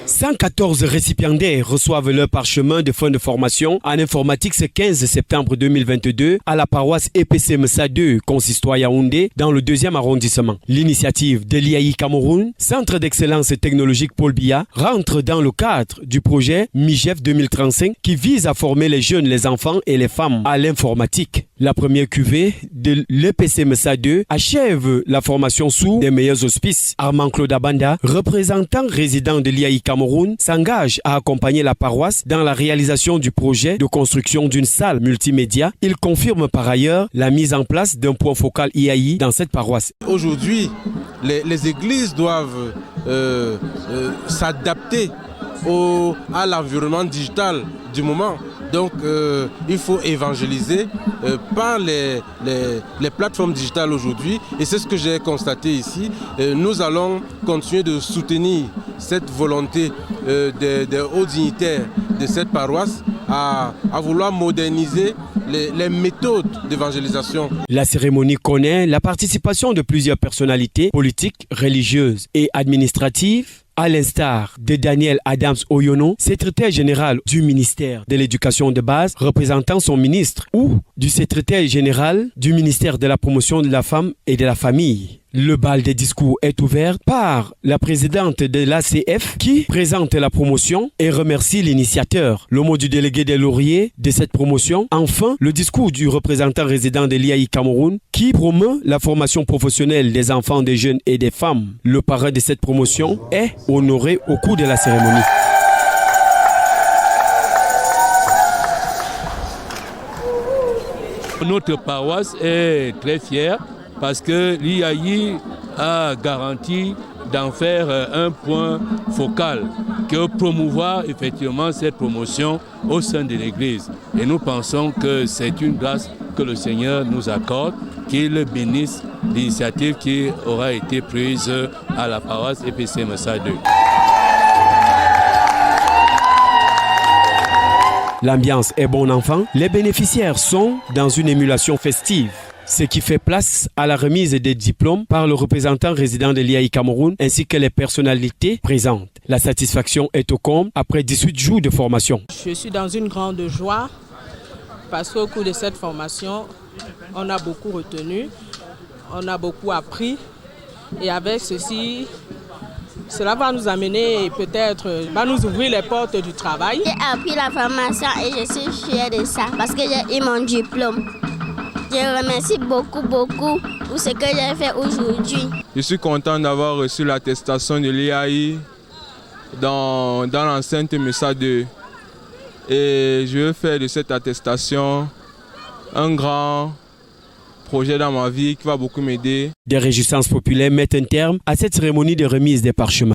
114 récipiendaires reçoivent leur parchemin de fin de formation en informatique ce 15 septembre 2022 à la paroisse EPC Messa 2, consistoire Yaoundé, dans le 2e arrondissement. L'initiative de l'IAI Cameroun, Centre d'excellence technologique Paul Biya, rentre dans le cadre du projet MIGEF 2035 qui vise à former les jeunes, les enfants et les femmes à l'informatique. La première cuvée de l'EPC Messa 2 achève la formation sous les meilleurs auspices. Armand Claude Abanda, représentant résident de l'IAI Cameroun, s'engage à accompagner la paroisse dans la réalisation du projet de construction d'une salle multimédia. Il confirme par ailleurs la mise en place d'un point focal IAI dans cette paroisse. Aujourd'hui, les églises doivent s'adapter à l'environnement digital du moment. Donc il faut évangéliser par les plateformes digitales aujourd'hui et c'est ce que j'ai constaté ici. Nous allons continuer de soutenir cette volonté des hauts dignitaires de cette paroisse à vouloir moderniser les méthodes d'évangélisation. La cérémonie connaît la participation de plusieurs personnalités politiques, religieuses et administratives, à l'instar de Daniel Adams Oyono, secrétaire général du ministère de l'Éducation de base, représentant son ministre, ou du secrétaire général du ministère de la promotion de la femme et de la famille. Le bal des discours est ouvert par la présidente de l'ACF qui présente la promotion et remercie l'initiateur. Le mot du délégué des lauriers de cette promotion. Enfin, le discours du représentant résident de l'IAI Cameroun qui promeut la formation professionnelle des enfants, des jeunes et des femmes. Le parrain de cette promotion est honoré au cours de la cérémonie. Notre paroisse est très fière parce que l'IAI a garanti d'en faire un point focal, que promouvoir effectivement cette promotion au sein de l'Église. Et nous pensons que c'est une grâce que le Seigneur nous accorde, qu'il bénisse l'initiative qui aura été prise à la paroisse EPC Messa 2. L'ambiance est bon enfant, les bénéficiaires sont dans une émulation festive, ce qui fait place à la remise des diplômes par le représentant résident de l'IAI Cameroun ainsi que les personnalités présentes. La satisfaction est au comble après 18 jours de formation. Je suis dans une grande joie parce qu'au cours de cette formation, on a beaucoup retenu, on a beaucoup appris et avec ceci, cela va nous amener peut-être, va nous ouvrir les portes du travail. J'ai appris la formation et je suis fière de ça parce que j'ai eu mon diplôme. Je remercie beaucoup pour ce que j'ai fait aujourd'hui. Je suis content d'avoir reçu l'attestation de l'IAI dans l'enceinte Messa 2. Et je veux faire de cette attestation un grand projet dans ma vie qui va beaucoup m'aider. Des réjouissances populaires mettent un terme à cette cérémonie de remise des parchemins.